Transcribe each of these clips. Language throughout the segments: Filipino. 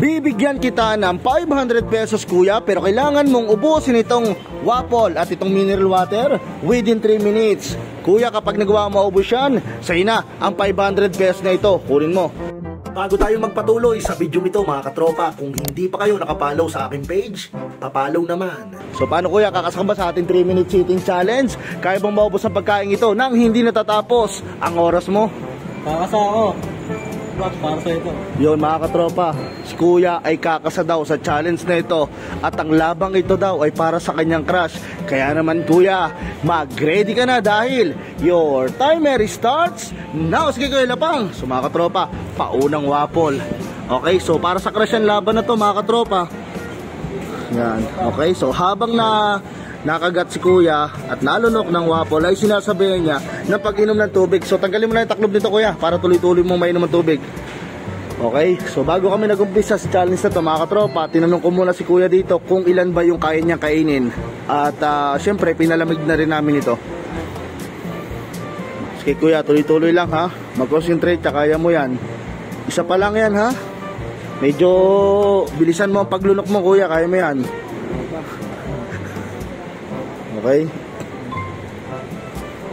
Bibigyan kita ng 500 pesos kuya, pero kailangan mong ubusin itong waffle at itong mineral water within 3 minutes. Kuya, kapag nagawa mo maubos yan, sa'yo na ang 500 pesos na ito, kunin mo. Bago tayo magpatuloy sa video nito mga katropa, kung hindi pa kayo nakapollow sa aking page, papollow naman. So paano kuya, kakasama sa ating 3 minute sitting challenge? Kaya bang maubos ang pagkain ito nang hindi natatapos ang oras mo? Kakasa ako. Para sa ito. Yun mga katropa, si kuya ay kakasa daw sa challenge na ito. At ang labang ito daw ay para sa kanyang crush. Kaya naman kuya, mag-ready ka na dahil your timer starts now. Sige kuya Lapang. So mga katropa, paunang waffle. Okay, so para sa crush ang laban na to mga katropa. Yan, okay, so habang nakagat si kuya at nalunok ng waffle ay sinasabihan niya na pag-inom ng tubig. So tanggalin mo na yung taklob nito kuya para tuloy-tuloy mo mainom ng tubig. Okay, so bago kami nag-umpisa sa challenge na to mga katropa, tinanong ko muna si kuya dito kung ilan ba yung kaya niyang kainin. At syempre pinalamig na rin namin ito. Sige kuya, tuloy-tuloy lang ha, mag-concentrate ka, kaya mo yan. Isa pa lang yan ha. Medyo bilisan mo ang paglunok mo kuya, kaya mo yan. Okay.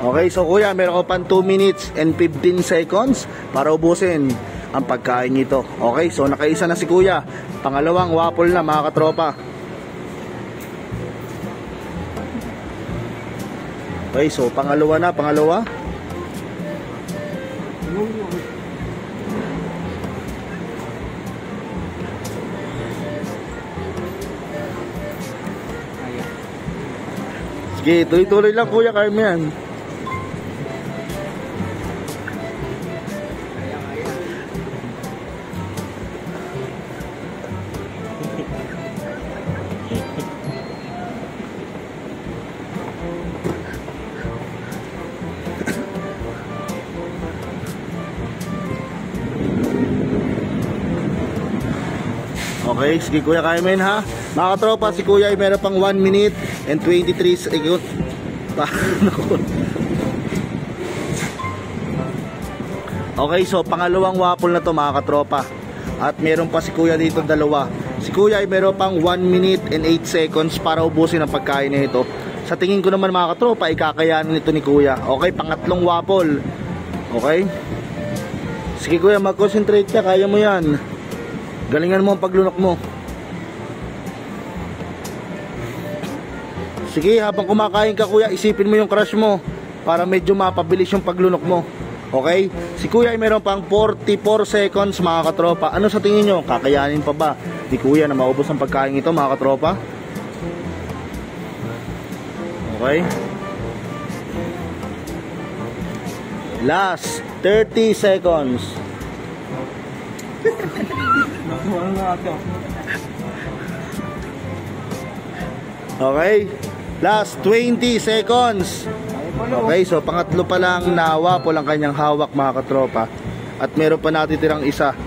Okay, so kuya, meron ko pang 2 minutes and 15 seconds para ubusin ang pagkain nito. Okay, so nakaisa na si kuya. Pangalawang waffle na mga katropa. Okay, so pangalawa na, pangalawa. Sige, tuloy-tuloy lang kuya, kaya mo yan. Okay, sige kuya, kaya mo yun ha. Mga katropa, si kuya ay meron pang 1 minute and 23 seconds. Okay, so pangalawang waffle na to mga katropa. At meron pa si kuya dito dalawa. Si kuya ay meron pang 1 minute and 8 seconds para ubusin ang pagkain na ito. Sa tingin ko naman mga katropa, ikakayanin ito ni kuya. Okay, pangatlong waffle. Okay. Sige kuya, mag-concentrate ka, kaya mo yan. Galingan mo ang paglunok mo. Sige, habang kumakain ka kuya, isipin mo yung crush mo para medyo mapabilis yung paglunok mo. Okay? Si kuya ay meron pang 44 seconds mga katropa. Ano sa tingin nyo? Kakayanin pa ba ni kuya na maubos ang pagkain ito mga katropa? Okay? Last 30 seconds. Okay, last 20 seconds. Okay, so pangatlo pa lang na waffle ang kanyang hawak mga katropa. At meron pa natitirang isa.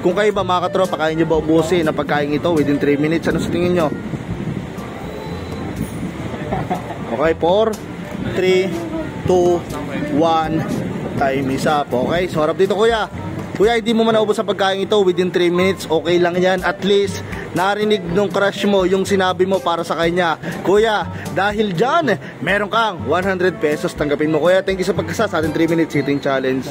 Kung kayo ba mga katropa, kaya nyo ba ubusin ang pagkain ito within 3 minutes? Ano sa tingin nyo? Okay, 4 3 2 1 time is up. Okay, so harap dito kuya. Kuya, hindi mo man naubos ang pagkain ito within 3 minutes, okay lang yan. At least, narinig nung crush mo yung sinabi mo para sa kanya. Kuya, dahil dyan, meron kang 100 pesos. Tanggapin mo kuya. Thank you sa pagkasa sa ating 3 minute sitting challenge.